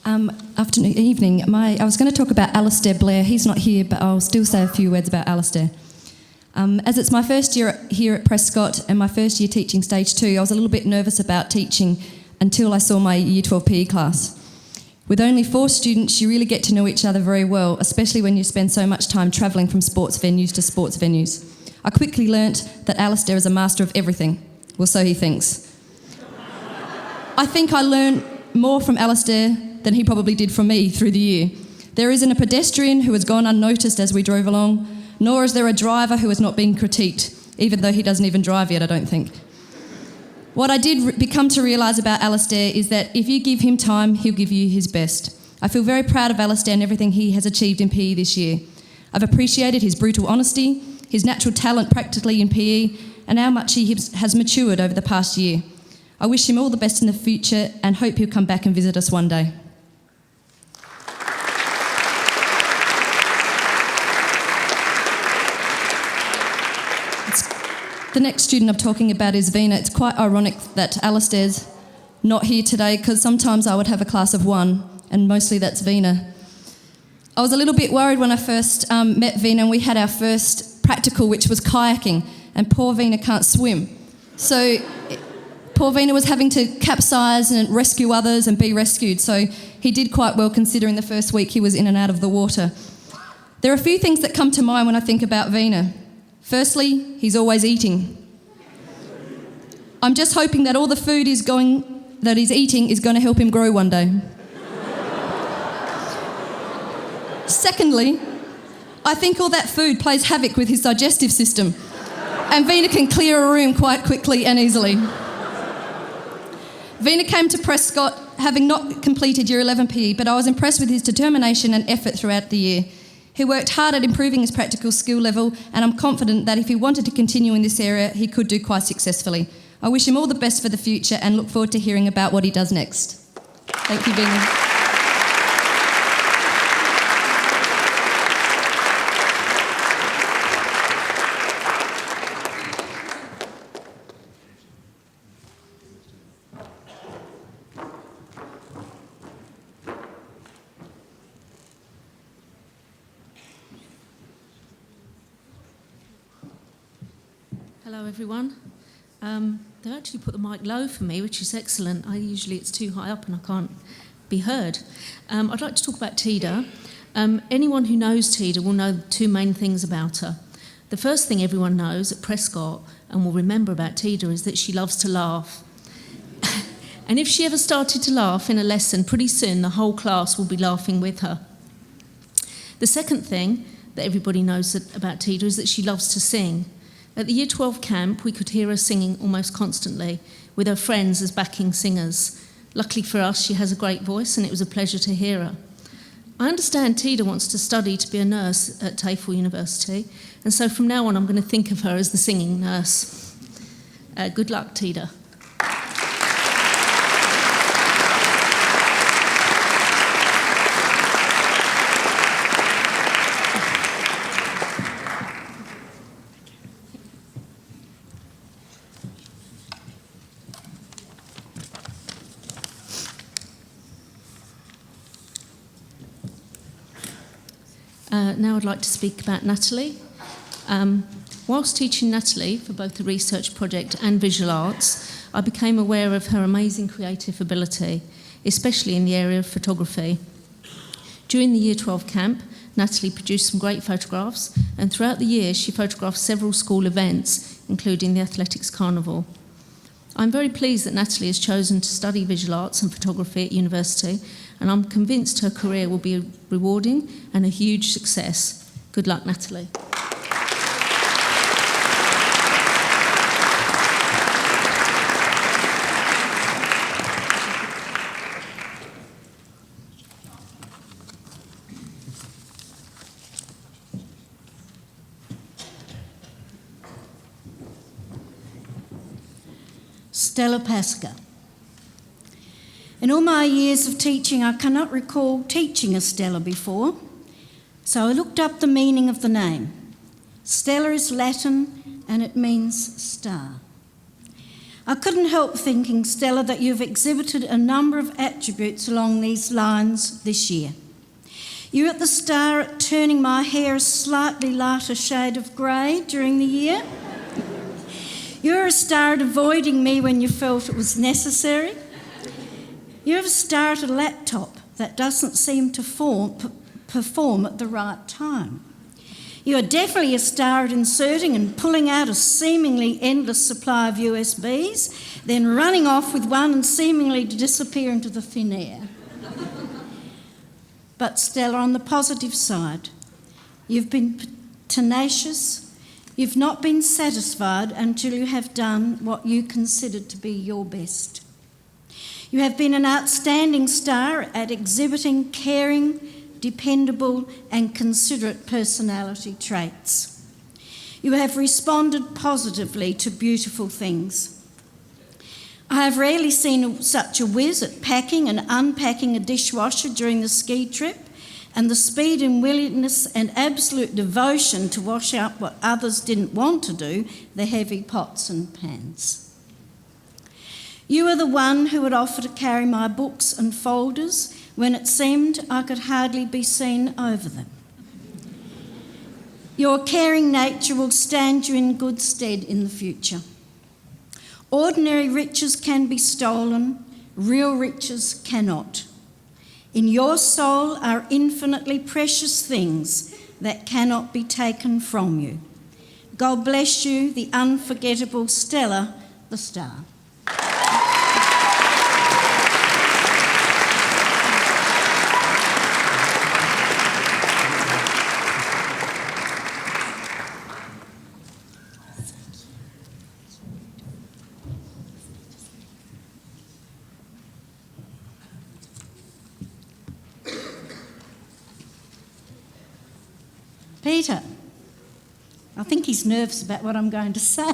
Evening. I was going to talk about Alistair Blair. He's not here, but I'll still say a few words about Alistair. As it's my first year here at Prescott and my first year teaching Stage 2, I was a little bit nervous about teaching until I saw my Year 12 PE class. With only 4 students, you really get to know each other very well, especially when you spend so much time travelling from sports venues to sports venues. I quickly learnt that Alistair is a master of everything. Well, so he thinks. I think I learned more from Alistair than he probably did from me through the year. There isn't a pedestrian who has gone unnoticed as we drove along, nor is there a driver who has not been critiqued, even though he doesn't even drive yet, I don't think. What I did become to realise about Alistair is that if you give him time, he'll give you his best. I feel very proud of Alistair and everything he has achieved in PE this year. I've appreciated his brutal honesty, his natural talent practically in PE, and how much he has matured over the past year. I wish him all the best in the future and hope he'll come back and visit us one day. The next student I'm talking about is Vina. It's quite ironic that Alistair's not here today because sometimes I would have a class of 1 and mostly that's Vina. I was a little bit worried when I first met Vina and we had our first practical, which was kayaking, and poor Vina can't swim. So poor Vina was having to capsize and rescue others and be rescued, so he did quite well considering the first week he was in and out of the water. There are a few things that come to mind when I think about Vina. Firstly, he's always eating. I'm just hoping that all the food that he's eating is going to help him grow one day. Secondly, I think all that food plays havoc with his digestive system, and Vina can clear a room quite quickly and easily. Vina came to Prescott having not completed Year 11 PE, but I was impressed with his determination and effort throughout the year. He worked hard at improving his practical skill level, and I'm confident that if he wanted to continue in this area, he could do quite successfully. I wish him all the best for the future and look forward to hearing about what he does next. Thank you, Vina. Hello everyone. They've actually put the mic low for me, which is excellent. Usually it's too high up and I can't be heard. I'd like to talk about Tida. Anyone who knows Tida will know 2 main things about her. The first thing everyone knows at Prescott and will remember about Tida is that she loves to laugh. And if she ever started to laugh in a lesson, pretty soon the whole class will be laughing with her. The second thing that everybody knows about Tida is that she loves to sing. At the Year 12 camp, we could hear her singing almost constantly, with her friends as backing singers. Luckily for us, she has a great voice, and it was a pleasure to hear her. I understand Tida wants to study to be a nurse at TAFE University, and so from now on, I'm going to think of her as the singing nurse. Good luck, Tida. Now I'd like to speak about Natalie. Whilst teaching Natalie for both the research project and visual arts, I became aware of her amazing creative ability, especially in the area of photography. During the Year 12 camp, Natalie produced some great photographs, and throughout the year she photographed several school events, including the Athletics Carnival. I'm very pleased that Natalie has chosen to study visual arts and photography at university, and I'm convinced her career will be rewarding and a huge success. Good luck, Natalie. Stella Prescott. In all my years of teaching, I cannot recall teaching a Stella before, so I looked up the meaning of the name. Stella is Latin and it means star. I couldn't help thinking, Stella, that you've exhibited a number of attributes along these lines this year. You're at the star at turning my hair a slightly lighter shade of grey during the year. You're a star at avoiding me when you felt it was necessary. You're a star at a laptop that doesn't seem to perform at the right time. You are definitely a star at inserting and pulling out a seemingly endless supply of USBs, then running off with one and seemingly to disappear into the thin air. But Stella, on the positive side, you've been tenacious. You've not been satisfied until you have done what you considered to be your best. You have been an outstanding star at exhibiting caring, dependable and considerate personality traits. You have responded positively to beautiful things. I have rarely seen such a whiz at packing and unpacking a dishwasher during the ski trip, and the speed and willingness and absolute devotion to wash out what others didn't want to do, the heavy pots and pans. You are the one who would offer to carry my books and folders when it seemed I could hardly be seen over them. Your caring nature will stand you in good stead in the future. Ordinary riches can be stolen, real riches cannot. In your soul are infinitely precious things that cannot be taken from you. God bless you, the unforgettable Stella, the star. Peter, I think he's nervous about what I'm going to say.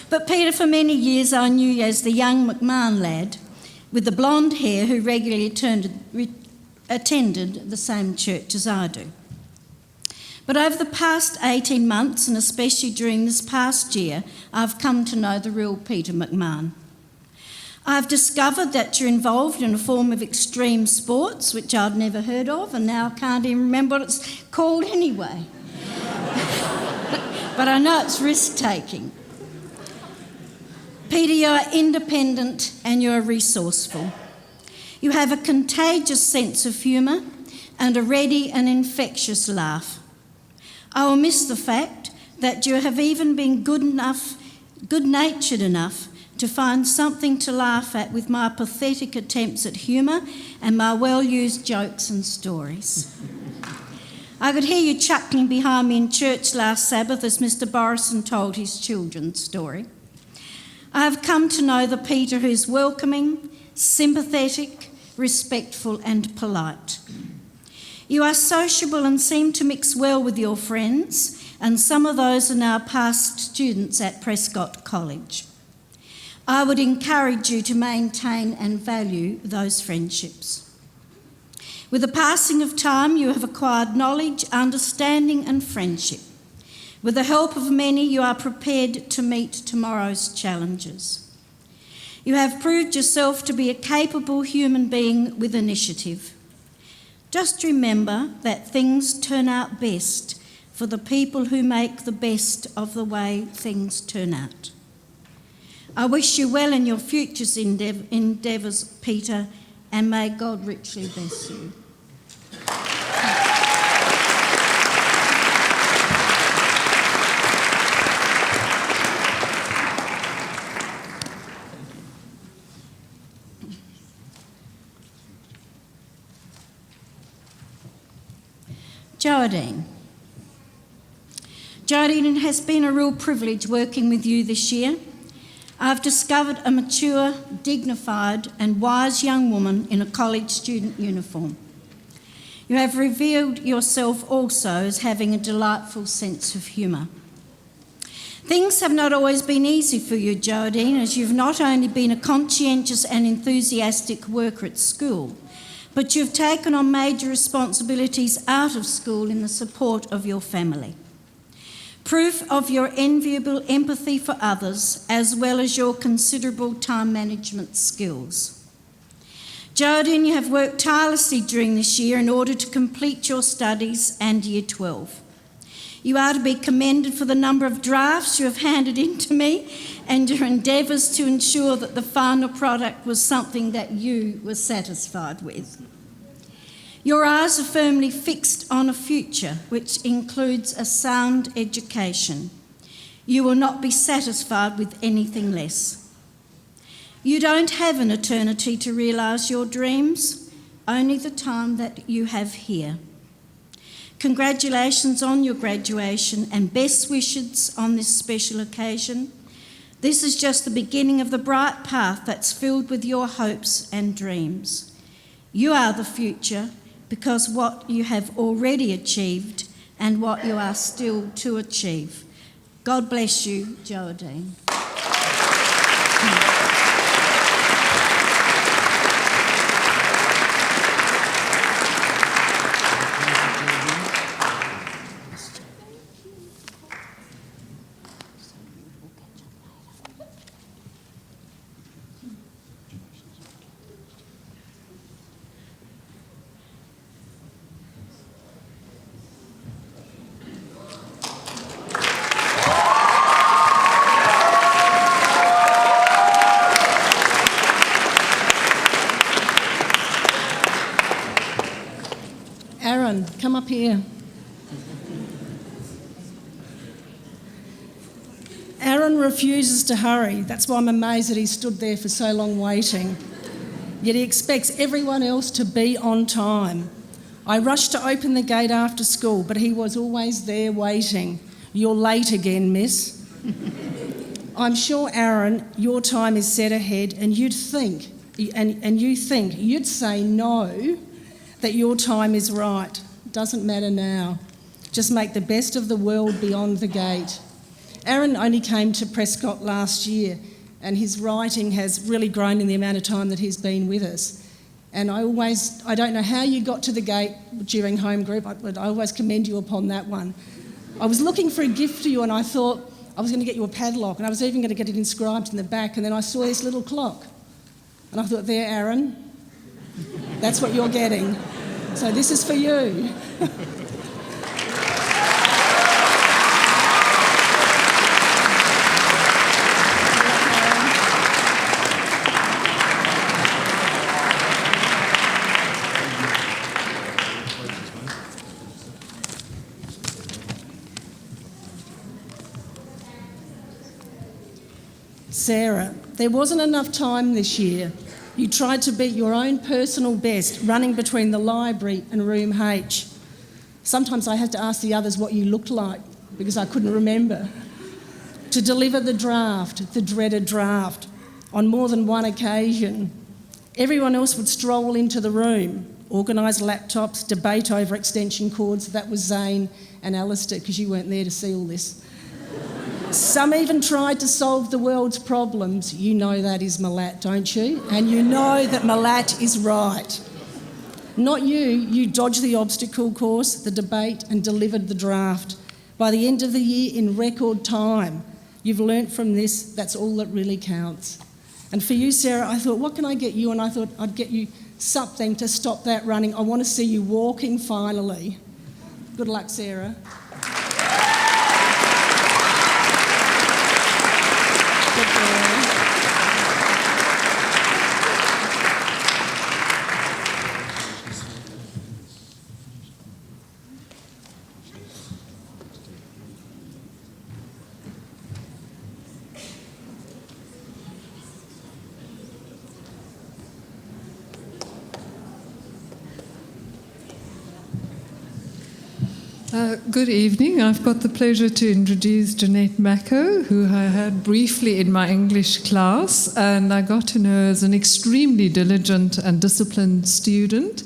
But Peter, for many years I knew as the young McMahon lad with the blonde hair who regularly attended the same church as I do. But over the past 18 months, and especially during this past year, I've come to know the real Peter McMahon. I've discovered that you're involved in a form of extreme sports, which I'd never heard of, and now I can't even remember what it's called anyway. But I know it's risk-taking. Peter, you are independent and you are resourceful. You have a contagious sense of humour and a ready and infectious laugh. I will miss the fact that you have even been good-natured enough to find something to laugh at with my pathetic attempts at humour and my well-used jokes and stories. I could hear you chuckling behind me in church last Sabbath as Mr. Borison told his children's story. I have come to know the Peter who is welcoming, sympathetic, respectful and polite. You are sociable and seem to mix well with your friends, and some of those are now past students at Prescott College. I would encourage you to maintain and value those friendships. With the passing of time, you have acquired knowledge, understanding and friendship. With the help of many, you are prepared to meet tomorrow's challenges. You have proved yourself to be a capable human being with initiative. Just remember that things turn out best for the people who make the best of the way things turn out. I wish you well in your future endeavours, Peter, and may God richly bless you. Jodine. Jodine, it has been a real privilege working with you this year. I've discovered a mature, dignified and wise young woman in a college student uniform. You have revealed yourself also as having a delightful sense of humour. Things have not always been easy for you, Jodine, as you've not only been a conscientious and enthusiastic worker at school, but you've taken on major responsibilities out of school in the support of your family. proof of your enviable empathy for others, as well as your considerable time management skills. Jodine, you have worked tirelessly during this year in order to complete your studies and Year 12. You are to be commended for the number of drafts you have handed in to me and your endeavours to ensure that the final product was something that you were satisfied with. Your eyes are firmly fixed on a future which includes a sound education. You will not be satisfied with anything less. You don't have an eternity to realise your dreams, only the time that you have here. Congratulations on your graduation and best wishes on this special occasion. This is just the beginning of the bright path that's filled with your hopes and dreams. You are the future because what you have already achieved and what you are still to achieve. God bless you, Jodine. Come up here. Aaron refuses to hurry. That's why I'm amazed that he stood there for so long waiting. Yet he expects everyone else to be on time. I rushed to open the gate after school, but he was always there waiting. You're late again, miss. I'm sure, Aaron, your time is set ahead and you'd say no, that your time is right. Doesn't matter now. Just make the best of the world beyond the gate. Aaron only came to Prescott last year and his writing has really grown in the amount of time that he's been with us. And I don't know how you got to the gate during home group, but I always commend you upon that one. I was looking for a gift for you and I thought I was going to get you a padlock and I was even going to get it inscribed in the back, and then I saw this little clock and I thought, there, Aaron, that's what you're getting. So this is for you. Sarah, there wasn't enough time this year. You tried to beat your own personal best running between the library and room H. Sometimes I had to ask the others what you looked like because I couldn't remember. To deliver the draft, the dreaded draft, on more than one occasion. Everyone else would stroll into the room, organise laptops, debate over extension cords. That was Zane and Alistair, because you weren't there to see all this. Some even tried to solve the world's problems. You know that is Malat, don't you? And you know that Malat is right. Not you. You dodged the obstacle course, the debate, and delivered the draft. By the end of the year, in record time, you've learnt from this. That's all that really counts. And for you, Sarah, I thought, what can I get you? And I thought I'd get you something to stop that running. I want to see you walking finally. Good luck, Sarah. Good girl. Good evening. I've got the pleasure to introduce Janette Micah, who I had briefly in my English class, and I got to know her as an extremely diligent and disciplined student.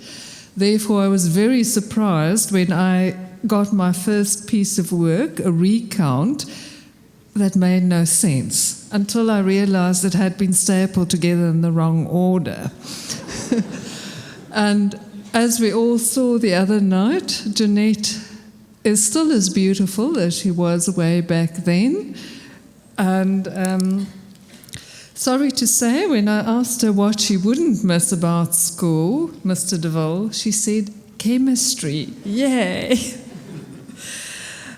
Therefore, I was very surprised when I got my first piece of work, a recount, that made no sense, until I realised it had been stapled together in the wrong order. And as we all saw the other night, Janette is still as beautiful as she was way back then. And sorry to say, when I asked her what she wouldn't miss about school, Mr. DeVille, she said, chemistry. Yay!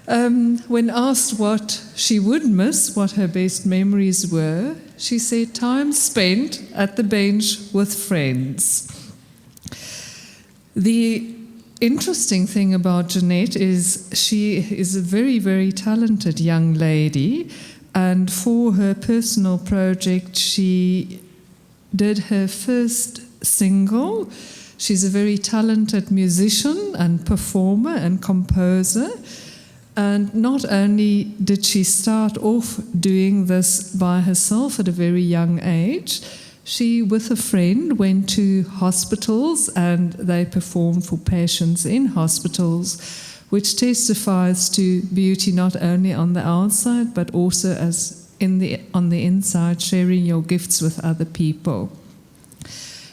When asked what she would miss, what her best memories were, she said time spent at the bench with friends. The interesting thing about Janette is she is a very, very talented young lady, and for her personal project she did her first single. She's a very talented musician and performer and composer. And not only did she start off doing this by herself at a very young age, she, with a friend, went to hospitals and they performed for patients in hospitals, which testifies to beauty not only on the outside but also as on the inside, sharing your gifts with other people.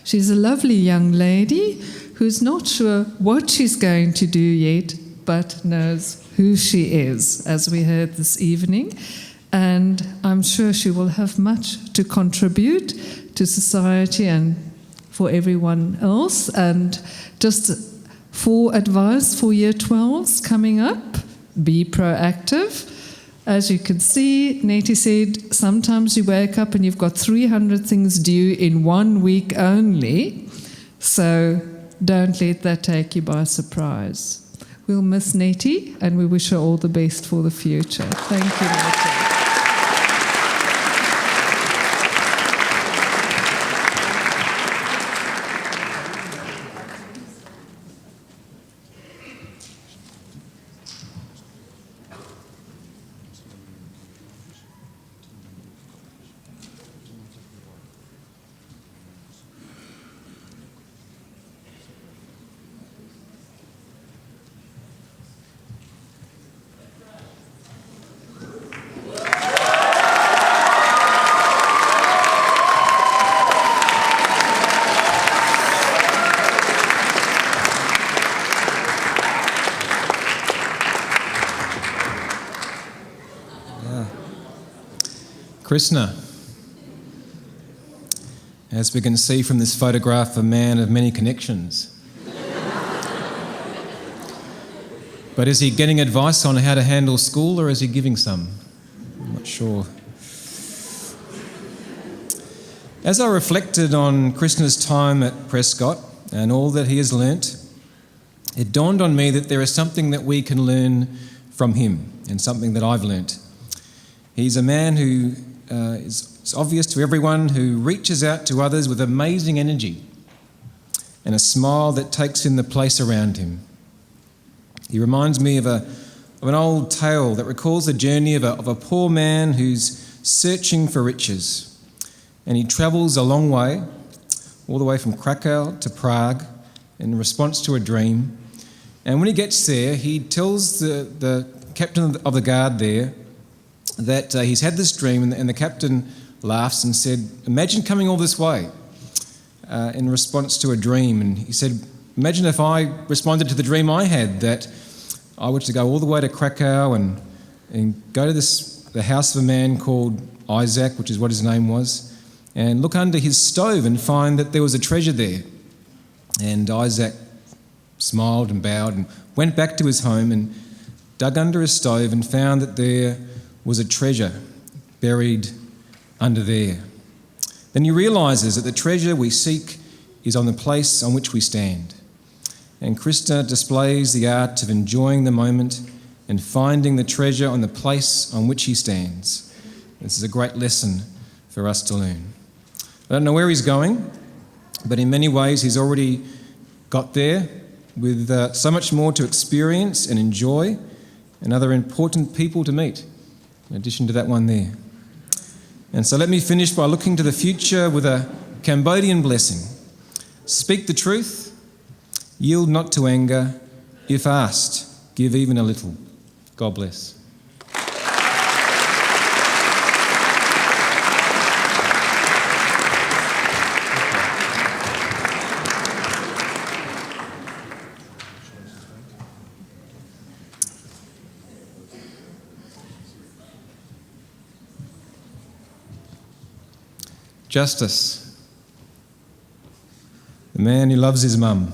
She's a lovely young lady who's not sure what she's going to do yet, but knows who she is, as we heard this evening. And I'm sure she will have much to contribute to society and for everyone else. And just for advice for Year 12s coming up, be proactive. As you can see, Nettie said, sometimes you wake up and you've got 300 things due in 1 week only. So don't let that take you by surprise. We'll miss Nettie and we wish her all the best for the future. Thank you, Nettie. Christa, as we can see from this photograph, a man of many connections. But is he getting advice on how to handle school, or is he giving some? I'm not sure. As I reflected on Christa's time at Prescott and all that he has learnt, it dawned on me that there is something that we can learn from him, and something that I've learnt. He's a man who it's obvious to everyone, who reaches out to others with amazing energy and a smile that takes in the place around him. He reminds me of an old tale that recalls the journey of a poor man who's searching for riches, and he travels a long way, all the way from Krakow to Prague in response to a dream. And when he gets there, he tells the captain of the guard there that he's had this dream, and the captain laughs and said, imagine coming all this way in response to a dream. And he said, imagine if I responded to the dream I had, that I were to go all the way to Krakow and go to the house of a man called Isaac, which is what his name was, and look under his stove and find that there was a treasure there. And Isaac smiled and bowed and went back to his home and dug under his stove and found that there was a treasure buried under there. Then he realises that the treasure we seek is on the place on which we stand. And Christa displays the art of enjoying the moment and finding the treasure on the place on which he stands. This is a great lesson for us to learn. I don't know where he's going, but in many ways he's already got there with so much more to experience and enjoy, and other important people to meet, in addition to that one there. And so let me finish by looking to the future with a Cambodian blessing. Speak the truth, yield not to anger, if asked, give even a little. God bless. Justice, the man who loves his mum.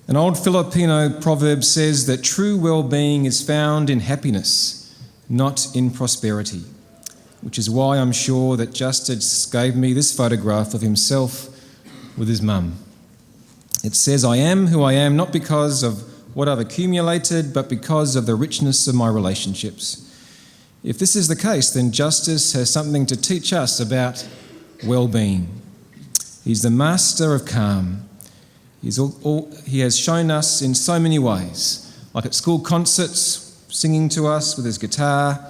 An old Filipino proverb says that true well-being is found in happiness, not in prosperity, which is why I'm sure that Justice gave me this photograph of himself with his mum. It says, "I am who I am, not because of what I've accumulated, but because of the richness of my relationships." If this is the case, then Justice has something to teach us about well-being. He's the master of calm. He has shown us in so many ways, like at school concerts, singing to us with his guitar,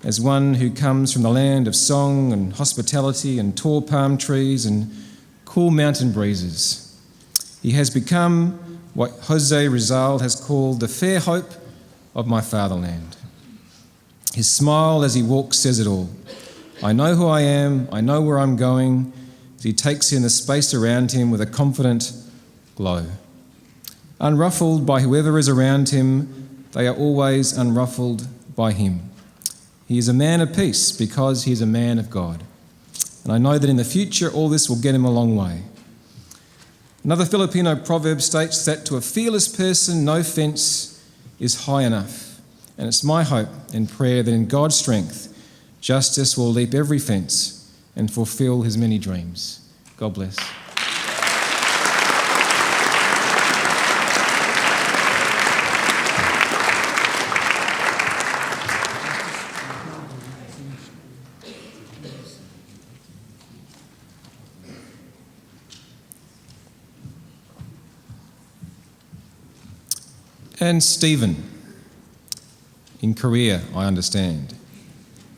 as one who comes from the land of song and hospitality and tall palm trees and cool mountain breezes. He has become what Jose Rizal has called the fair hope of my fatherland. His smile as he walks says it all. I know who I am, I know where I'm going, as he takes in the space around him with a confident glow. Unruffled by whoever is around him, they are always unruffled by him. He is a man of peace because he is a man of God. And I know that in the future all this will get him a long way. Another Filipino proverb states that to a fearless person, no fence is high enough. And it's my hope and prayer that in God's strength, Justice will leap every fence and fulfill his many dreams. God bless. And Stephen, in Korea, I understand.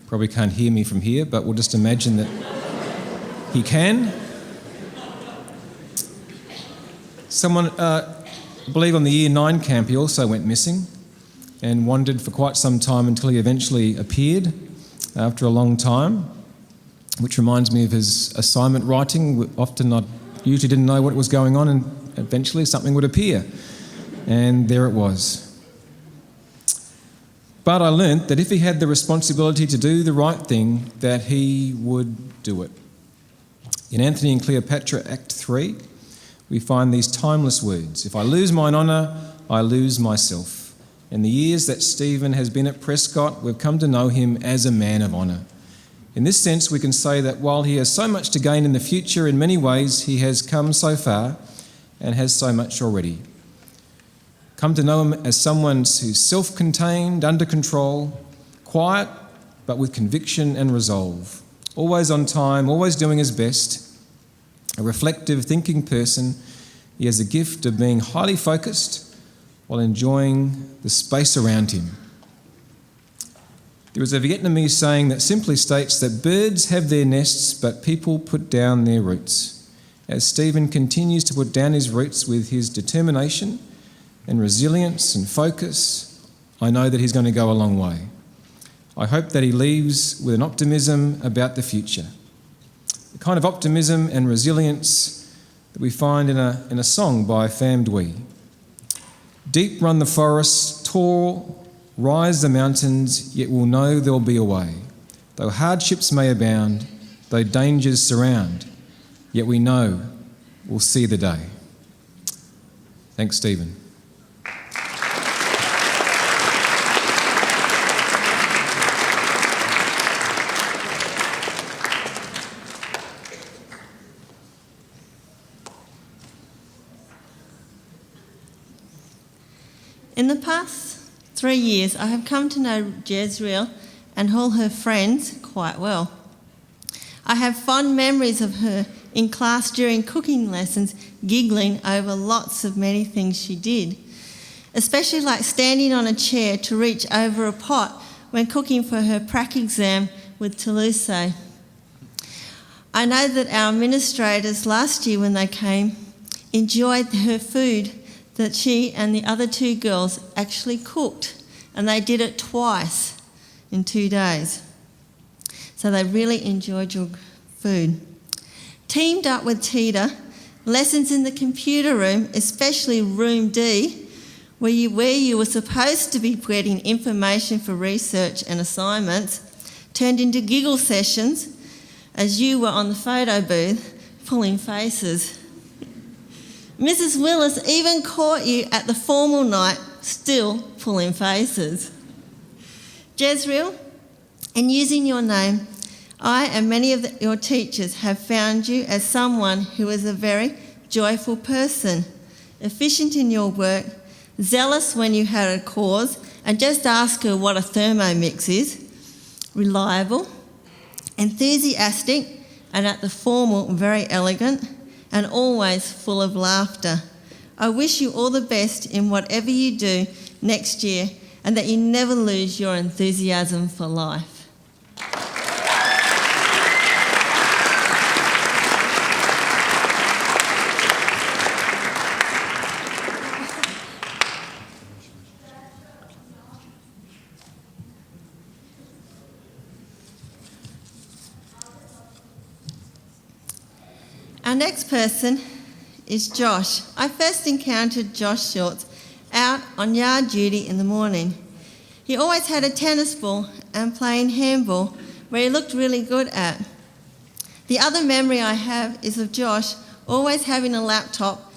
Probably can't hear me from here, but we'll just imagine that he can. Someone, I believe on the Year 9 camp, he also went missing and wandered for quite some time until he eventually appeared after a long time, which reminds me of his assignment writing. Often I usually didn't know what was going on, and eventually something would appear. And there it was. But I learnt that if he had the responsibility to do the right thing, that he would do it. In Anthony and Cleopatra, Act 3, we find these timeless words. If I lose mine honour, I lose myself. In the years that Stephen has been at Prescott, we've come to know him as a man of honour. In this sense, we can say that while he has so much to gain in the future, in many ways he has come so far and has so much already. Come to know him as someone who's self-contained, under control, quiet, but with conviction and resolve. Always on time, always doing his best. A reflective, thinking person. He has the gift of being highly focused while enjoying the space around him. There is a Vietnamese saying that simply states that birds have their nests, but people put down their roots. As Stephen continues to put down his roots with his determination and resilience and focus, I know that he's going to go a long way. I hope that he leaves with an optimism about the future, the kind of optimism and resilience that we find in a song by Pham Dui. Deep run the forests, tall rise the mountains, yet we'll know there'll be a way. Though hardships may abound, though dangers surround, yet we know we'll see the day. Thanks, Stephen. In the past 3 years, I have come to know Jezreel and all her friends quite well. I have fond memories of her in class during cooking lessons, giggling over lots of many things she did, especially like standing on a chair to reach over a pot when cooking for her prac exam with Toulouse. I know that our administrators last year when they came enjoyed her food that she and the other 2 girls actually cooked, and they did it twice in 2 days. So they really enjoyed your food. Teamed up with Tida, lessons in the computer room, especially room D, where you were supposed to be getting information for research and assignments, turned into giggle sessions as you were on the photo booth pulling faces. Mrs. Willis even caught you at the formal night still pulling faces. Jezreel, in using your name, I and many of your teachers have found you as someone who is a very joyful person, efficient in your work, zealous when you had a cause, and just ask her what a Thermomix is, reliable, enthusiastic, and at the formal, very elegant, and always full of laughter. I wish you all the best in whatever you do next year, and that you never lose your enthusiasm for life. Our next person is Josh. I first encountered Josh Shorts out on yard duty in the morning. He always had a tennis ball and playing handball, where he looked really good at. The other memory I have is of Josh always having a laptop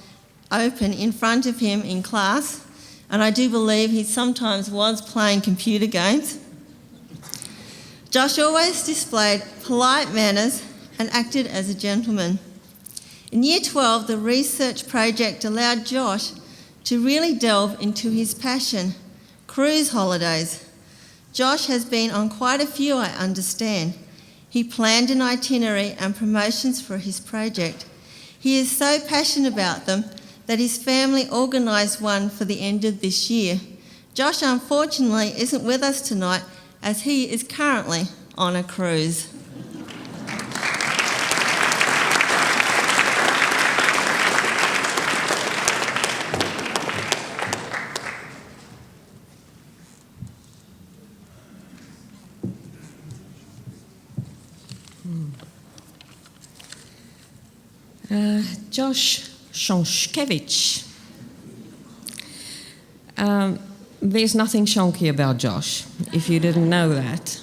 open in front of him in class, and I do believe he sometimes was playing computer games. Josh always displayed polite manners and acted as a gentleman. In Year 12, the research project allowed Josh to really delve into his passion, cruise holidays. Josh has been on quite a few, I understand. He planned an itinerary and promotions for his project. He is so passionate about them that his family organised one for the end of this year. Josh, unfortunately, isn't with us tonight as he is currently on a cruise. Josh Shonshkevich. There's nothing shonky about Josh, if you didn't know that.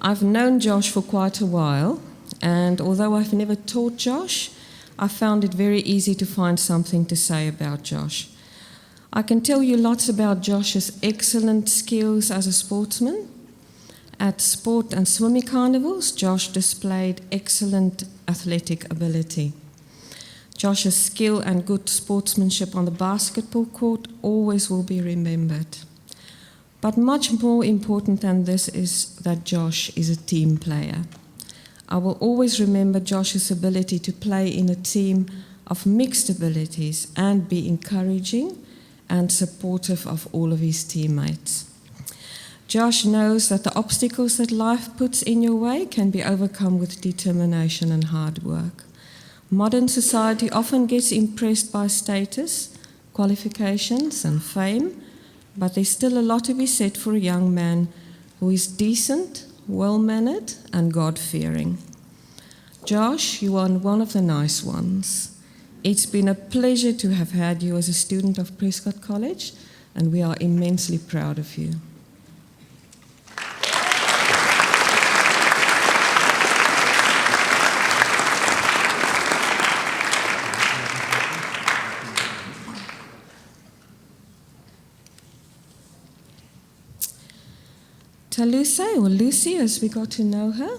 I've known Josh for quite a while, and although I've never taught Josh, I found it very easy to find something to say about Josh. I can tell you lots about Josh's excellent skills as a sportsman. At sport and swimming carnivals, Josh displayed excellent athletic ability. Josh's skill and good sportsmanship on the basketball court always will be remembered. But much more important than this is that Josh is a team player. I will always remember Josh's ability to play in a team of mixed abilities and be encouraging and supportive of all of his teammates. Josh knows that the obstacles that life puts in your way can be overcome with determination and hard work. Modern society often gets impressed by status, qualifications, and fame, but there's still a lot to be said for a young man who is decent, well-mannered, and God-fearing. Josh, you are one of the nice ones. It's been a pleasure to have had you as a student of Prescott College, and we are immensely proud of you. Taluse, or Lucy, as we got to know her.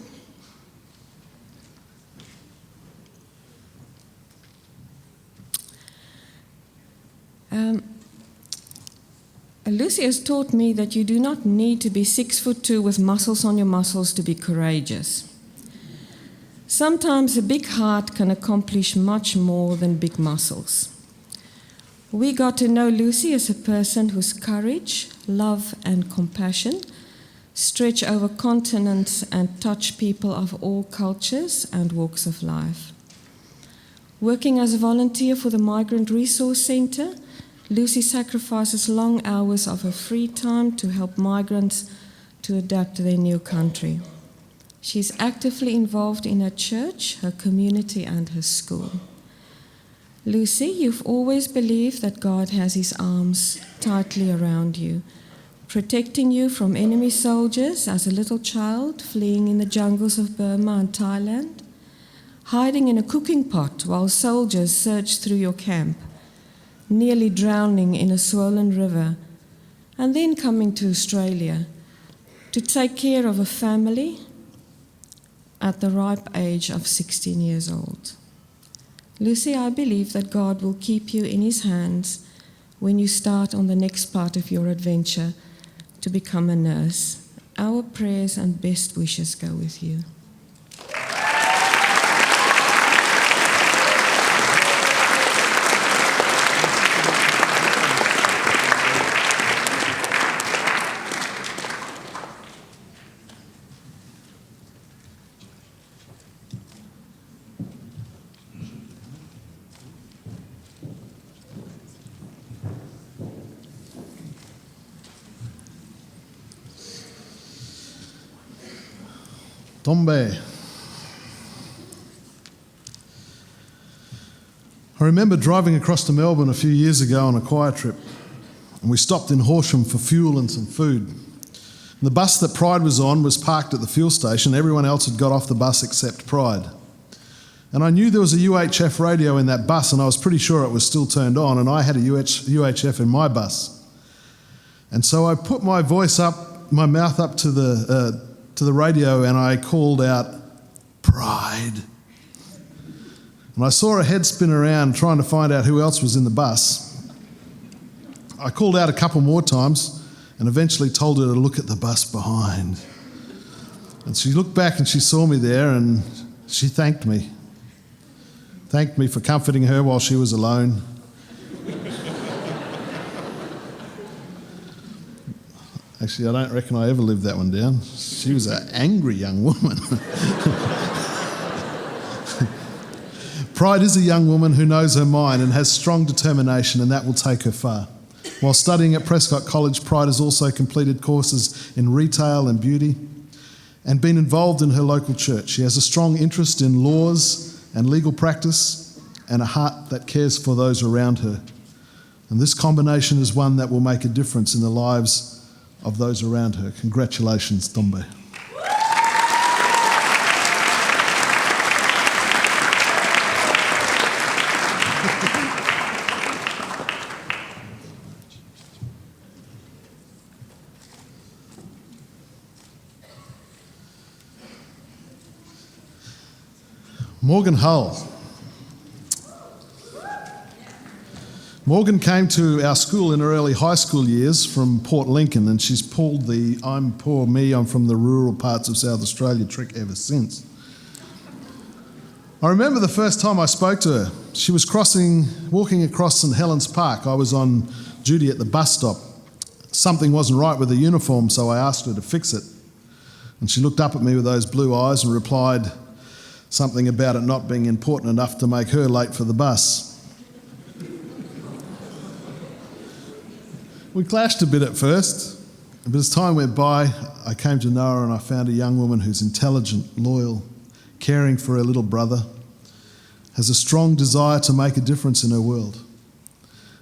Lucy has taught me that you do not need to be 6'2" with muscles on your muscles to be courageous. Sometimes a big heart can accomplish much more than big muscles. We got to know Lucy as a person whose courage, love, and compassion stretch over continents and touch people of all cultures and walks of life. Working as a volunteer for the Migrant Resource Centre, Lucy sacrifices long hours of her free time to help migrants to adapt to their new country. She's actively involved in her church, her community, and her school. Lucy, you've always believed that God has his arms tightly around you, protecting you from enemy soldiers as a little child fleeing in the jungles of Burma and Thailand, hiding in a cooking pot while soldiers searched through your camp, nearly drowning in a swollen river, and then coming to Australia to take care of a family at the ripe age of 16 years old. Lucy, I believe that God will keep you in His hands when you start on the next part of your adventure to become a nurse. Our prayers and best wishes go with you. Tombe. I remember driving across to Melbourne a few years ago on a choir trip, and we stopped in Horsham for fuel and some food. And the bus that Pride was on was parked at the fuel station. Everyone else had got off the bus except Pride. And I knew there was a UHF radio in that bus, and I was pretty sure it was still turned on, and I had a UHF in my bus. And so I put my mouth up to the radio, and I called out, "Pride." And I saw a head spin around trying to find out who else was in the bus. I called out a couple more times and eventually told her to look at the bus behind. And she looked back and she saw me there, and she thanked me. Thanked me for comforting her while she was alone. Actually, I don't reckon I ever lived that one down. She was an angry young woman. Pride is a young woman who knows her mind and has strong determination, and that will take her far. While studying at Prescott College, Pride has also completed courses in retail and beauty and been involved in her local church. She has a strong interest in laws and legal practice and a heart that cares for those around her. And this combination is one that will make a difference in the lives of those around her. Congratulations, Tombe. Morgan Hull. Morgan came to our school in her early high school years from Port Lincoln, and she's pulled the "I'm poor me, I'm from the rural parts of South Australia" trick ever since. I remember the first time I spoke to her. She was walking across St Helens Park. I was on duty at the bus stop. Something wasn't right with the uniform, so I asked her to fix it. And she looked up at me with those blue eyes and replied something about it not being important enough to make her late for the bus. We clashed a bit at first, but as time went by, I came to know her, and I found a young woman who's intelligent, loyal, caring for her little brother, has a strong desire to make a difference in her world.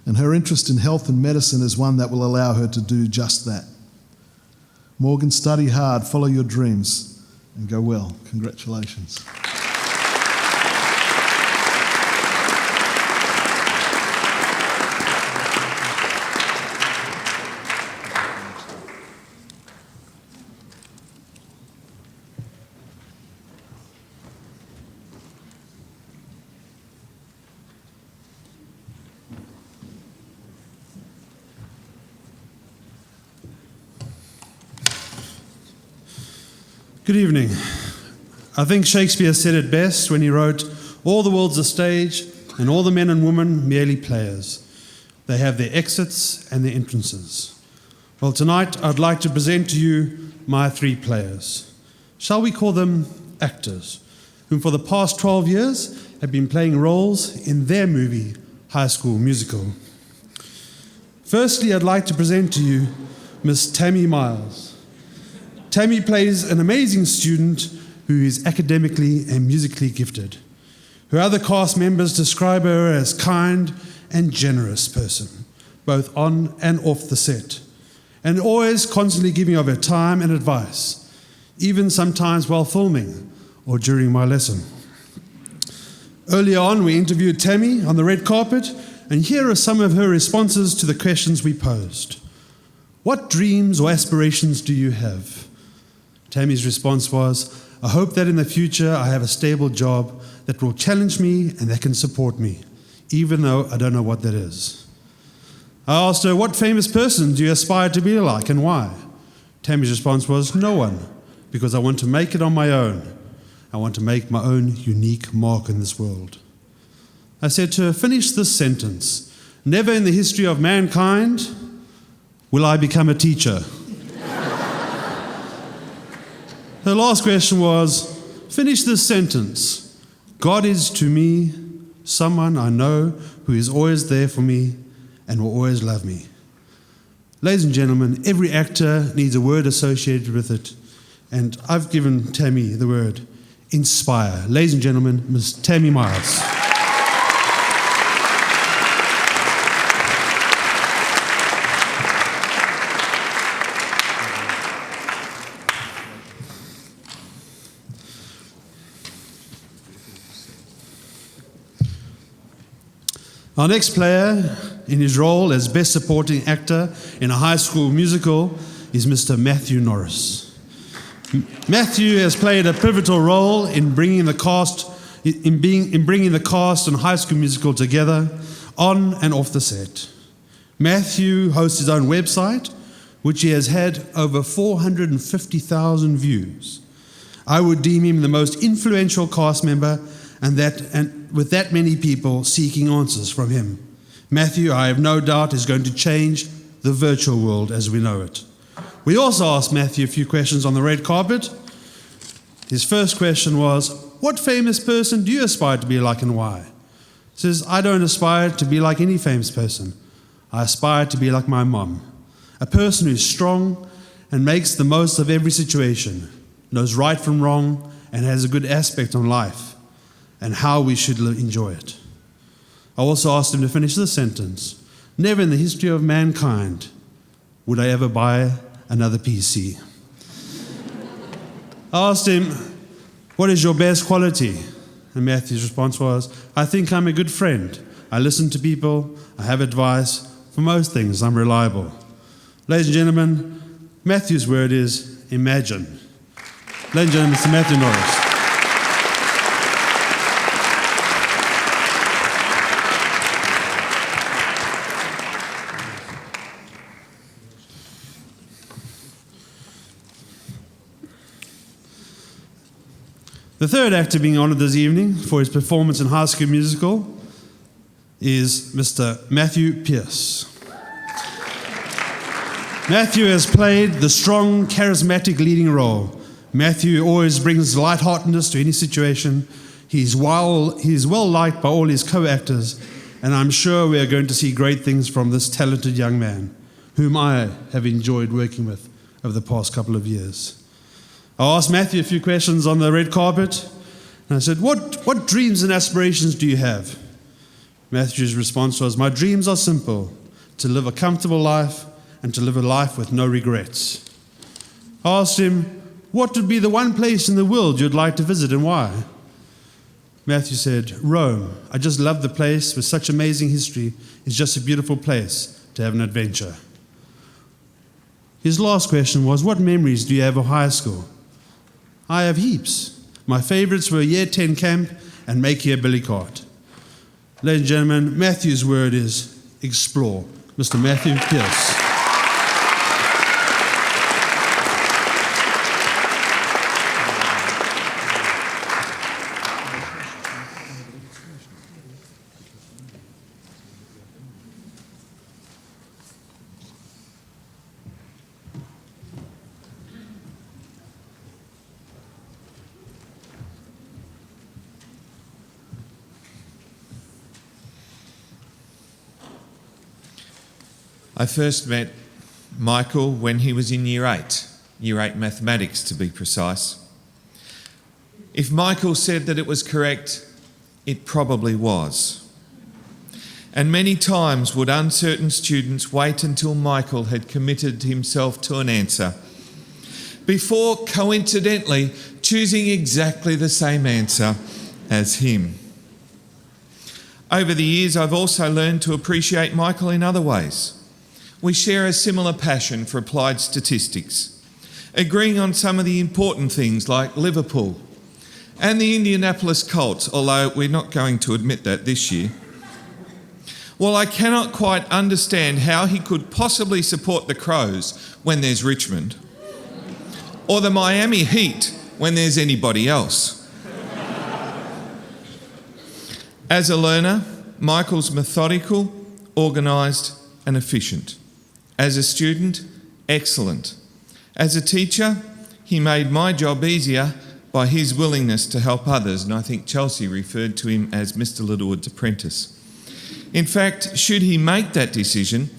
And her interest in health and medicine is one that will allow her to do just that. Morgan, study hard, follow your dreams, and go well. Congratulations. Good evening. I think Shakespeare said it best when he wrote, "All the world's a stage, and all the men and women merely players. They have their exits and their entrances." Well, tonight I'd like to present to you my three players. Shall we call them actors, whom for the past 12 years have been playing roles in their movie, High School Musical. Firstly, I'd like to present to you Miss Tammy Miles. Tammy plays an amazing student who is academically and musically gifted. Her other cast members describe her as kind and generous person, both on and off the set. and always constantly giving of her time and advice, even sometimes while filming or during my lesson. Earlier on, we interviewed Tammy on the red carpet, and here are some of her responses to the questions we posed. What dreams or aspirations do you have? Tammy's response was, I hope that in the future I have a stable job that will challenge me and that can support me, even though I don't know what that is. I asked her, what famous person do you aspire to be like and why? Tammy's response was, no one, because I want to make it on my own. I want to make my own unique mark in this world. I said to her, finish this sentence. Never in the history of mankind will I become a teacher. Her last question was, finish this sentence. God is to me someone I know who is always there for me and will always love me. Ladies and gentlemen, every actor needs a word associated with it, and I've given Tammy the word inspire. Ladies and gentlemen, Ms. Tammy Miles. Our next player, in his role as Best Supporting Actor in a high school musical, is Mr. Matthew Norris. Matthew has played a pivotal role in bringing the cast and High School Musical together on and off the set. Matthew hosts his own website, which he has had over 450,000 views. I would deem him the most influential cast member, and with that many people seeking answers from him. Matthew, I have no doubt, is going to change the virtual world as we know it. We also asked Matthew a few questions on the red carpet. His first question was, what famous person do you aspire to be like and why? He says, I don't aspire to be like any famous person. I aspire to be like my mom, a person who's strong and makes the most of every situation, knows right from wrong, and has a good aspect on life and how we should enjoy it. I also asked him to finish this sentence. Never in the history of mankind would I ever buy another PC. I asked him, what is your best quality? And Matthew's response was, I think I'm a good friend. I listen to people. I have advice. For most things, I'm reliable. Ladies and gentlemen, Matthew's word is imagine. Ladies and gentlemen, Mr. Matthew Norris. The third actor being honoured this evening for his performance in High School Musical is Mr. Matthew Pearce. Matthew has played the strong, charismatic leading role. Matthew always brings lightheartedness to any situation. He's well liked by all his co-actors, and I'm sure we are going to see great things from this talented young man, whom I have enjoyed working with over the past couple of years. I asked Matthew a few questions on the red carpet, and I said, what dreams and aspirations do you have? Matthew's response was, my dreams are simple, to live a comfortable life and to live a life with no regrets. I asked him, what would be the one place in the world you'd like to visit and why? Matthew said, Rome. I just love the place with such amazing history. It's just a beautiful place to have an adventure. His last question was, what memories do you have of high school? I have heaps. My favourites were Year 10 camp and Make Here Billy Cart. Ladies and gentlemen, Matthew's word is explore. Mr. Matthew Pearce. I first met Michael when he was in Year 8 mathematics to be precise. If Michael said that it was correct, it probably was. and many times would uncertain students wait until Michael had committed himself to an answer before coincidentally choosing exactly the same answer as him. Over the years, I've also learned to appreciate Michael in other ways. We share a similar passion for applied statistics, agreeing on some of the important things like Liverpool and the Indianapolis Colts, although we're not going to admit that this year. While I cannot quite understand how he could possibly support the Crows when there's Richmond, or the Miami Heat when there's anybody else. As a learner, Michael's methodical, organised and efficient. As a student, excellent. As a teacher, he made my job easier by his willingness to help others, and I think Chelsea referred to him as Mr. Littlewood's apprentice. In fact, should he make that decision,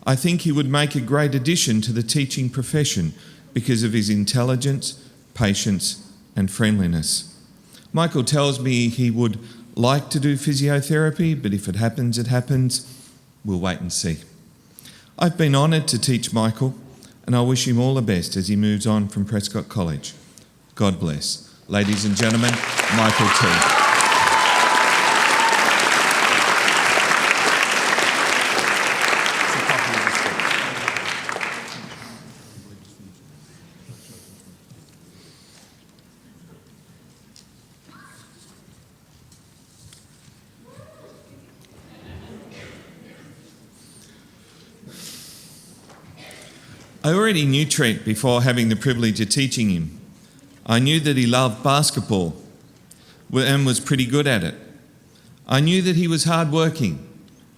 I think he would make a great addition to the teaching profession because of his intelligence, patience and friendliness. Michael tells me he would like to do physiotherapy, but if it happens, it happens. We'll wait and see. I've been honoured to teach Michael, and I wish him all the best as he moves on from Prescott College. God bless. Ladies and gentlemen, Michael T. I already knew Trent before having the privilege of teaching him. I knew that he loved basketball and was pretty good at it. I knew that he was hardworking,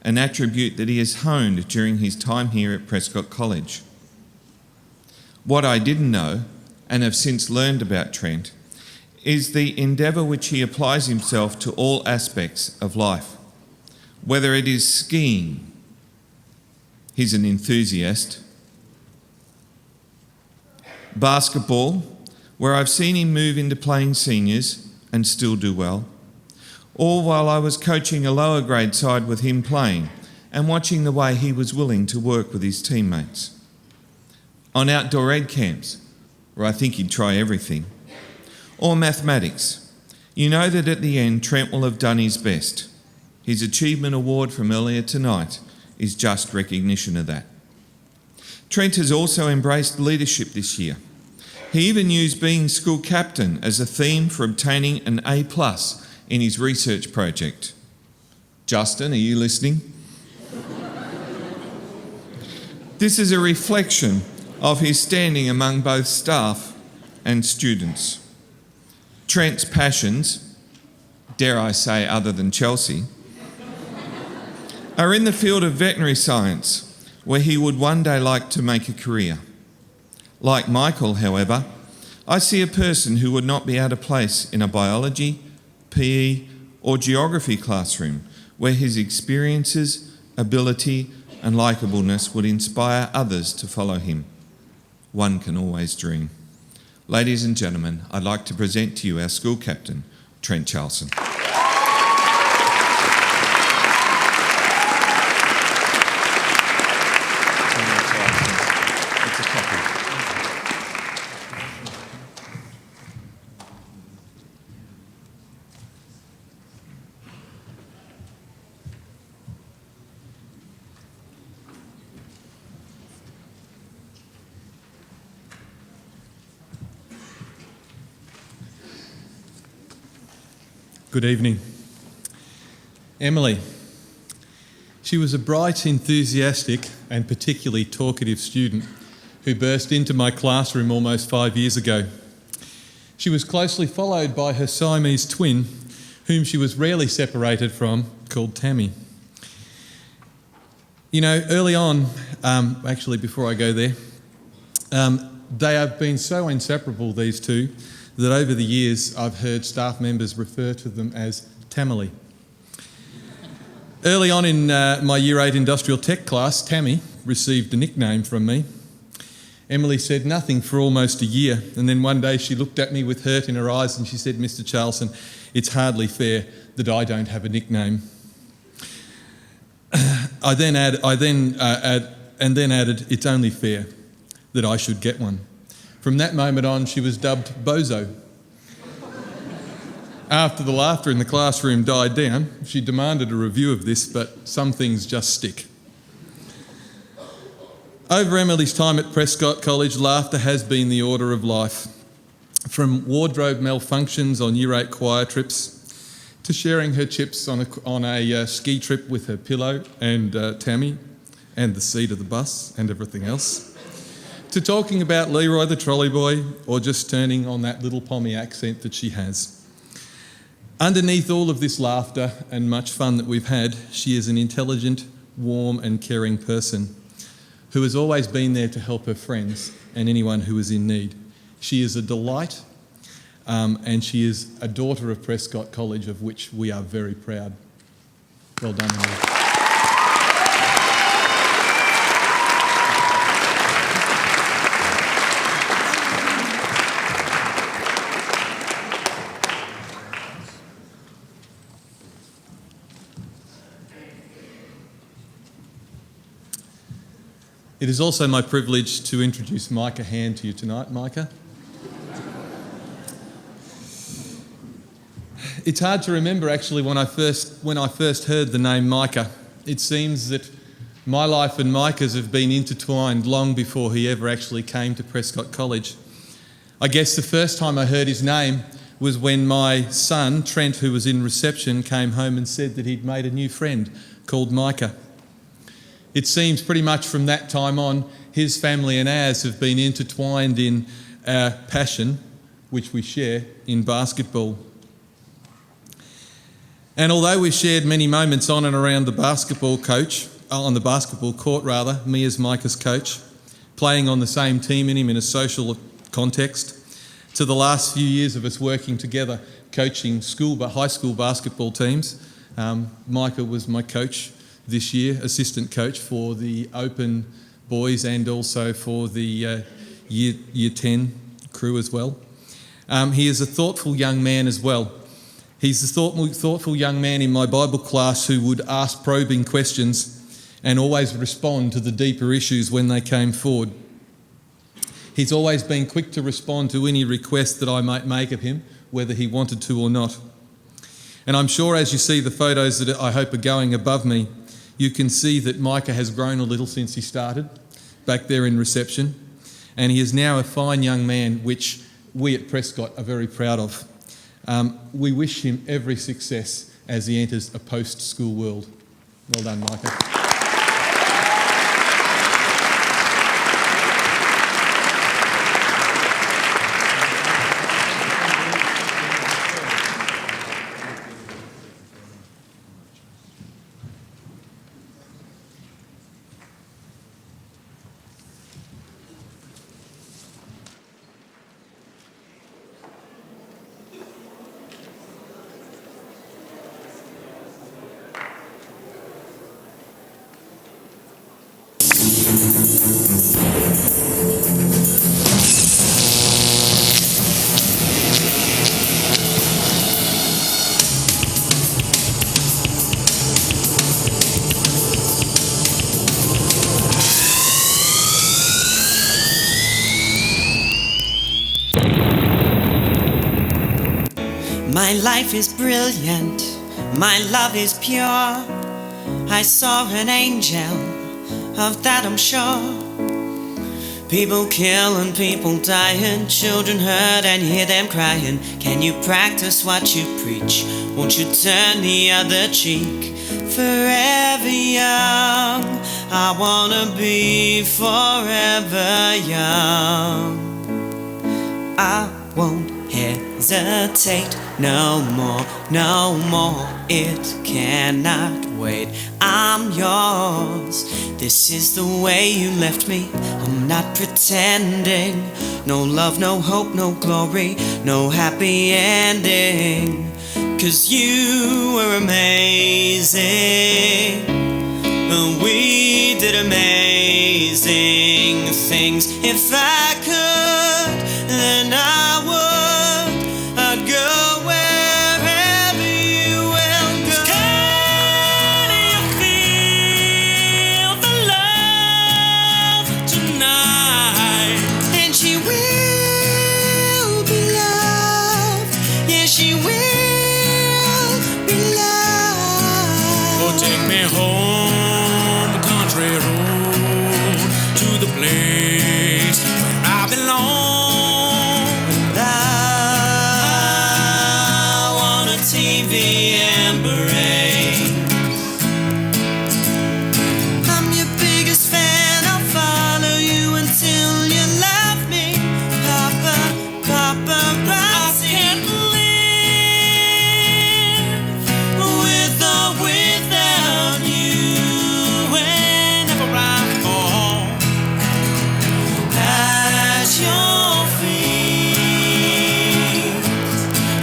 an attribute that he has honed during his time here at Prescott College. What I didn't know, and have since learned about Trent, is the endeavour which he applies himself to all aspects of life. Whether it is skiing, he's an enthusiast, basketball, where I've seen him move into playing seniors and still do well, or while I was coaching a lower grade side with him playing and watching the way he was willing to work with his teammates. On outdoor ed camps, where I think he'd try everything, or mathematics. You know that at the end Trent will have done his best. His achievement award from earlier tonight is just recognition of that. Trent has also embraced leadership this year. He even used being school captain as a theme for obtaining an A+ in his research project. Justin, are you listening? This is a reflection of his standing among both staff and students. Trent's passions, dare I say other than Chelsea, are in the field of veterinary science, where he would one day like to make a career. Like Michael, however, I see a person who would not be out of place in a biology, PE or geography classroom, where his experiences, ability and likeableness would inspire others to follow him. One can always dream. Ladies and gentlemen, I'd like to present to you our school captain, Trent Charlson. Good evening. Emily. She was a bright, enthusiastic and particularly talkative student who burst into my classroom almost 5 years ago. She was closely followed by her Siamese twin, whom she was rarely separated from, called Tammy. You know, early on, actually before I go there, they have been so inseparable, these two, that over the years I've heard staff members refer to them as Tamily. Early on in my Year 8 Industrial Tech class, Tammy received a nickname from me. Emily said nothing for almost a year, and then one day she looked at me with hurt in her eyes and she said, "Mr. Charlson, it's hardly fair that I don't have a nickname." I then added, "It's only fair that I should get one." From that moment on, she was dubbed Bozo. After the laughter in the classroom died down, she demanded a review of this, but some things just stick. Over Emily's time at Prescott College, laughter has been the order of life. From wardrobe malfunctions on Year 8 choir trips, to sharing her chips on a ski trip with her pillow and Tammy, and the seat of the bus and everything else, to talking about Leroy the trolley boy, or just turning on that little Pommy accent that she has. Underneath all of this laughter and much fun that we've had, she is an intelligent, warm and caring person who has always been there to help her friends and anyone who is in need. She is a delight, and she is a daughter of Prescott College, of which we are very proud. Well done, Emily. It is also my privilege to introduce Micah Hand to you tonight. Micah. It's hard to remember actually when I first heard the name Micah. It seems that my life and Micah's have been intertwined long before he ever actually came to Prescott College. I guess the first time I heard his name was when my son, Trent, who was in reception, came home and said that he'd made a new friend called Micah. It seems pretty much from that time on, his family and ours have been intertwined in our passion, which we share, in basketball. And although we've shared many moments on and around the basketball court, me as Micah's coach, playing on the same team in him in a social context, to the last few years of us working together, coaching high school basketball teams. Micah was my coach this year, assistant coach for the Open boys and also for the year 10 crew as well. He is a thoughtful young man as well. He's the thoughtful young man in my Bible class who would ask probing questions and always respond to the deeper issues when they came forward. He's always been quick to respond to any request that I might make of him, whether he wanted to or not. And I'm sure as you see the photos that I hope are going above me, you can see that Micah has grown a little since he started back there in reception, and he is now a fine young man, which we at Prescott are very proud of. We wish him every success as he enters a post-school world. Well done, Micah. My life is brilliant, my love is pure. I saw an angel, of that I'm sure. People kill and people die and children hurt and hear them crying. Can you practice what you preach? Won't you turn the other cheek? Forever young, I wanna be forever young. I won't hesitate no more, no more. It cannot wait. I'm yours. This is the way you left me. I'm not pretending. No love, no hope, no glory, no happy ending. 'Cause you were amazing. And we did amazing things. If I could, then I would. I'd go wherever you will go. Can you feel Take me home, country road, to the place where I belong. And I want a TV embrace. I'm your biggest fan, I'll follow you until you love me. Papa, Papa, I can't live with or without you. Whenever I fall at your feet,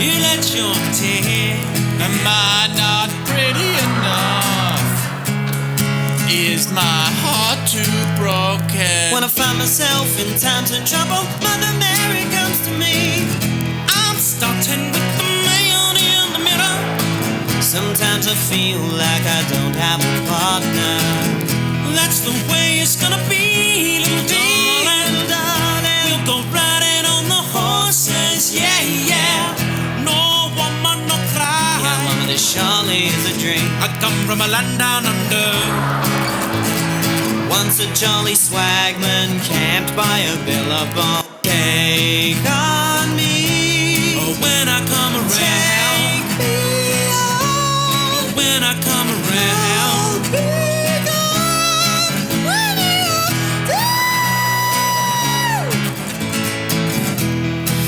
you let your tears. Am I not pretty enough? Is my heart too broken? When I find myself in times of trouble, Mother Mary comes to me. I'm starting with the man in the mirror. Sometimes I feel like I don't have a partner. That's the way it's gonna be, little darling. We'll go riding on the horses, yeah, yeah. No woman, no cry. Yeah, Mama, this surely is a dream. I come from a land down under. Once a jolly swagman camped by a billabong. Take on me. Oh, when I come around. Take me on. Oh, when I come around. Be gone when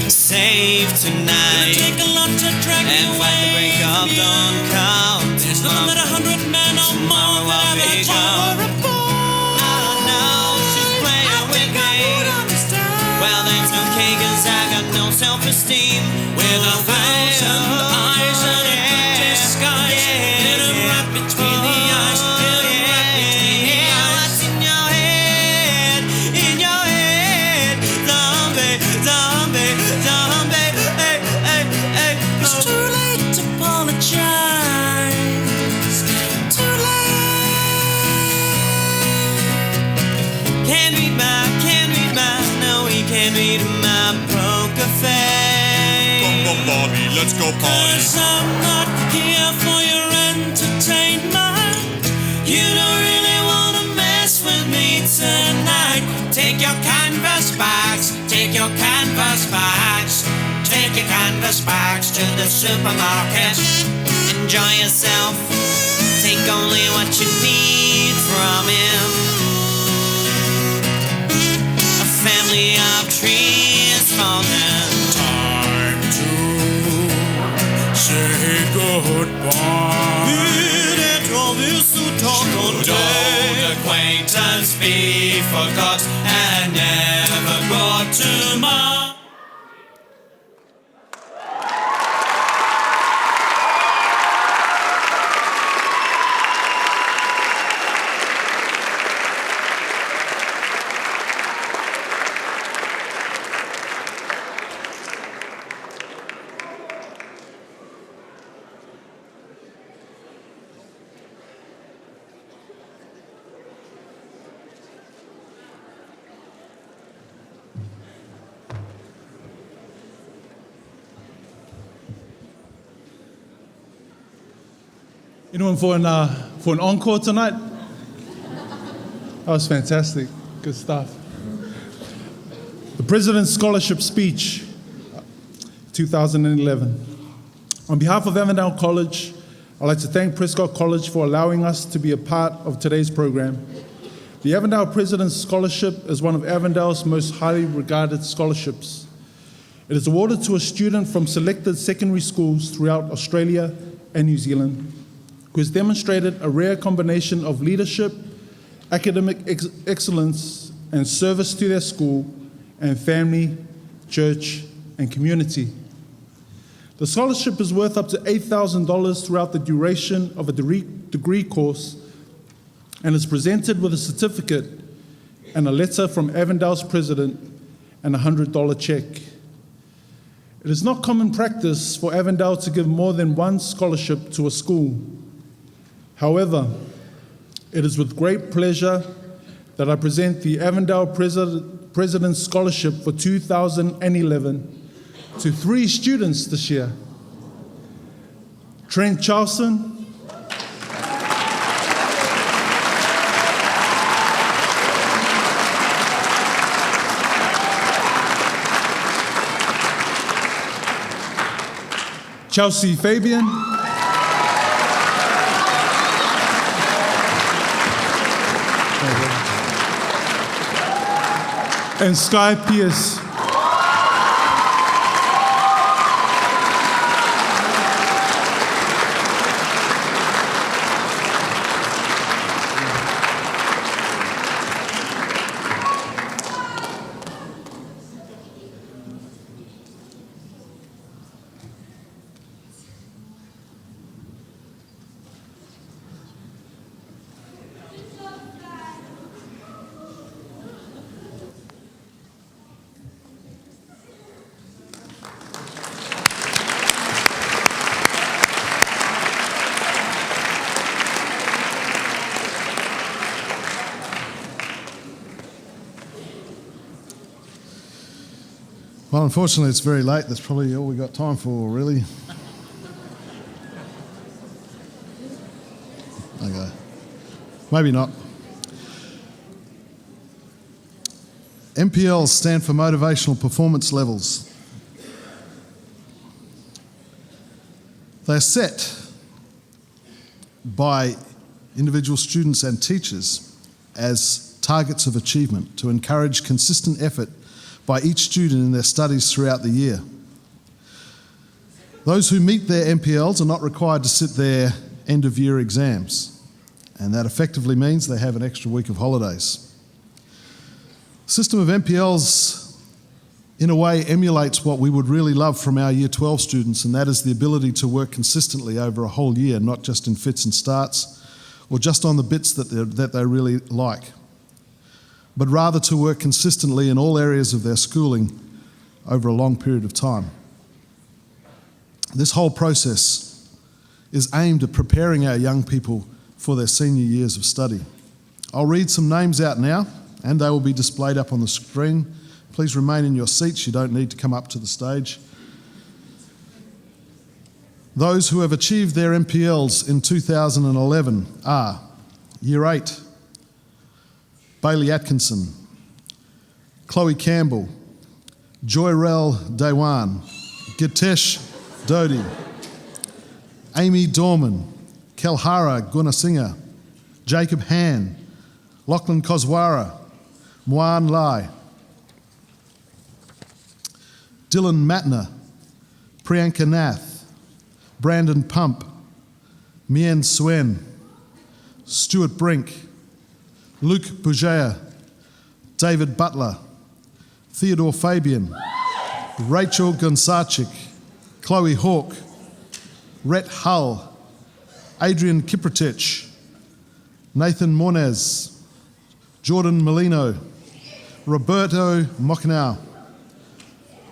you're save tonight. It'll take a lot to drag me And away. when the break of dawn comes, There's nothing that 100 men or more tomorrow that I'll ever be told gone. her before. Well, that's okay, 'cause I got no self-esteem. With 1,000 eyes and a pretty skies, little right between the eyes, little right between the eyes. What's in your head? In your head, zombie, zombie, zombie. Hey, hey, hey. It's too late to apologize. Too late. Can't read my, no, he can't read my poker face. Come on, Bobby, let's go party. 'Cause I'm not here for your entertainment. You don't really wanna mess with me tonight. Take your canvas bags, take your canvas bags, take your canvas bags to the supermarket. Enjoy yourself. Take only what you need from him. A family of trees falling. Time to say goodbye. Should old acquaintance be forgot and never brought to mind? Anyone for an encore tonight? That was fantastic. Good stuff. The President's Scholarship Speech, 2011. On behalf of Avondale College, I'd like to thank Prescott College for allowing us to be a part of today's program. The Avondale President's Scholarship is one of Avondale's most highly regarded scholarships. It is awarded to a student from selected secondary schools throughout Australia and New Zealand who has demonstrated a rare combination of leadership, academic excellence, and service to their school and family, church, and community. The scholarship is worth up to $8,000 throughout the duration of a degree course and is presented with a certificate and a letter from Avondale's president and a $100 check. It is not common practice for Avondale to give more than one scholarship to a school. However, it is with great pleasure that I present the Avondale President's Scholarship for 2011 to 3 students this year. Trent Charlson, Chelsea Fabian, and Sky Pierce. Well, unfortunately, it's very late. That's probably all we got time for, really. Okay. Maybe not. MPLs stand for Motivational Performance Levels. They are set by individual students and teachers as targets of achievement to encourage consistent effort by each student in their studies throughout the year. Those who meet their MPLs are not required to sit their end-of-year exams, and that effectively means they have an extra week of holidays. The system of MPLs, in a way, emulates what we would really love from our Year 12 students, and that is the ability to work consistently over a whole year, not just in fits and starts, or just on the bits that they really like, but rather to work consistently in all areas of their schooling over a long period of time. This whole process is aimed at preparing our young people for their senior years of study. I'll read some names out now, and they will be displayed up on the screen. Please remain in your seats. You don't need to come up to the stage. Those who have achieved their MPLs in 2011 are Year 8, Bailey Atkinson, Chloe Campbell, Joyrel Dewan, Gitesh Dodi, Amy Dorman, Kelhara Gunasinghe, Jacob Han, Lachlan Koswara, Muan Lai, Dylan Matner, Priyanka Nath, Brandon Pump, Mien Suen, Stuart Brink, Luke Bougeya, David Butler, Theodore Fabian, Rachel Gonsacic, Chloe Hawke, Rhett Hull, Adrian Kiprotich, Nathan Mornez, Jordan Molino, Roberto Mokinau,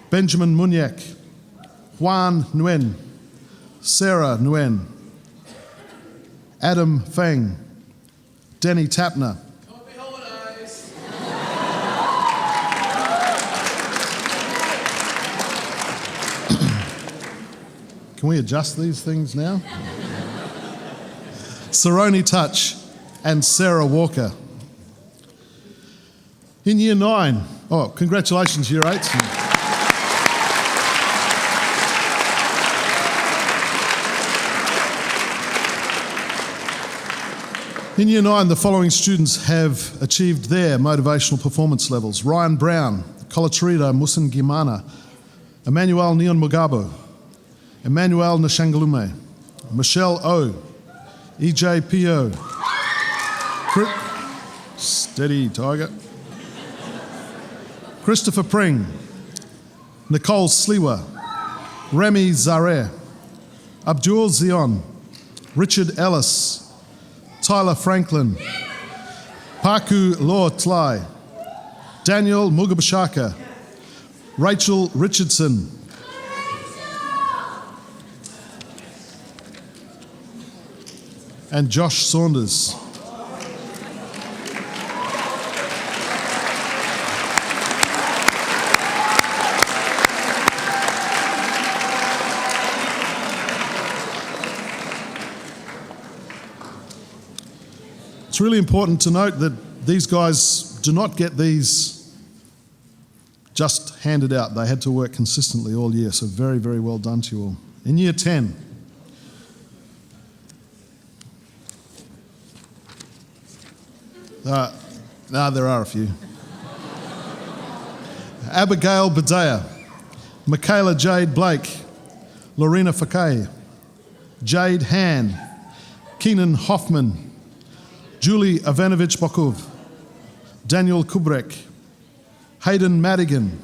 Benjamin Munyak, Juan Nguyen, Sarah Nguyen, Adam Feng, Denny Tapner, can we adjust these things now? Saroni Touch and Sarah Walker. In Year 9, congratulations Year 8. In Year 9, the following students have achieved their motivational performance levels. Ryan Brown, Kolatrida Musin Gimana, Emmanuel Neon Mugabo, Emmanuel Nashangalume, Michelle O, EJ P.O., Steady Tiger, Christopher Pring, Nicole Sliwa, Remy Zare, Abdul Zion, Richard Ellis, Tyler Franklin, Paku Law Tlai, Daniel Mugabashaka, Rachel Richardson, and Josh Saunders. It's really important to note that these guys do not get these just handed out. They had to work consistently all year, so very, very well done to you all. in Year 10. There are a few. Abigail Bedea, Michaela Jade Blake, Lorena Fakay, Jade Han, Keenan Hoffman, Julie Ivanovich Bokov, Daniel Kubrek, Hayden Madigan,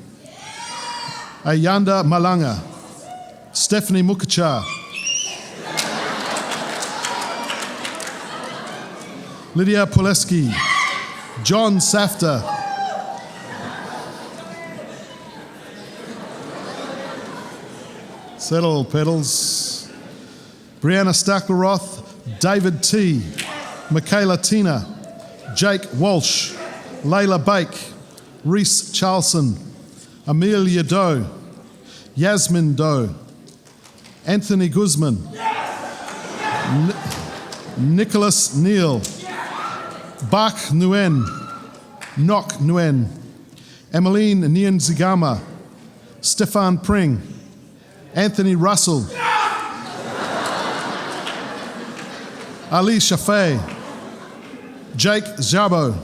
Ayanda Malanga, Stephanie Mukacha, Lydia Poleski, John Safter, Settle Pedals, Brianna Stackleroth, David T, Michaela Tina, Jake Walsh, Layla Bake, Reese Charlson, Amelia Doe, Yasmin Doe, Anthony Guzman, Nicholas Neal, Bach Nguyen, Nok Nguyen, Emmeline Nyanzigama, Stefan Pring, Anthony Russell, Ali Shafay, Jake Zhabo,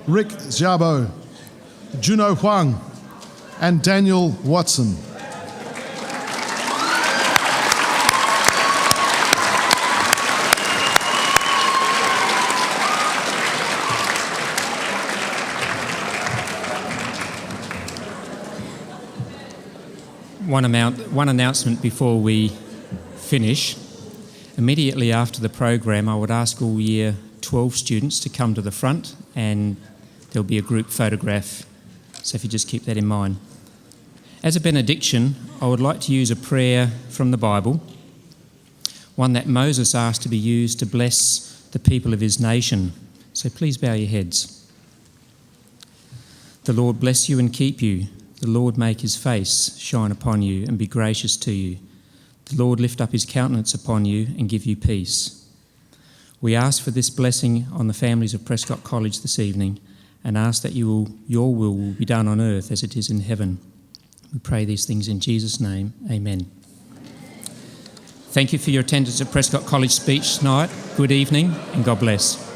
Rick Zhabo, Juno Huang, and Daniel Watson. One announcement before we finish. Immediately after the program, I would ask all Year 12 students to come to the front, and there'll be a group photograph, so if you just keep that in mind. As a benediction, I would like to use a prayer from the Bible, one that Moses asked to be used to bless the people of his nation. So please bow your heads. The Lord bless you and keep you. The Lord make his face shine upon you and be gracious to you. The Lord lift up his countenance upon you and give you peace. We ask for this blessing on the families of Prescott College this evening, and ask that your will be done on earth as it is in heaven. We pray these things in Jesus' name. Amen. Thank you for your attendance at Prescott College speech tonight. Good evening and God bless.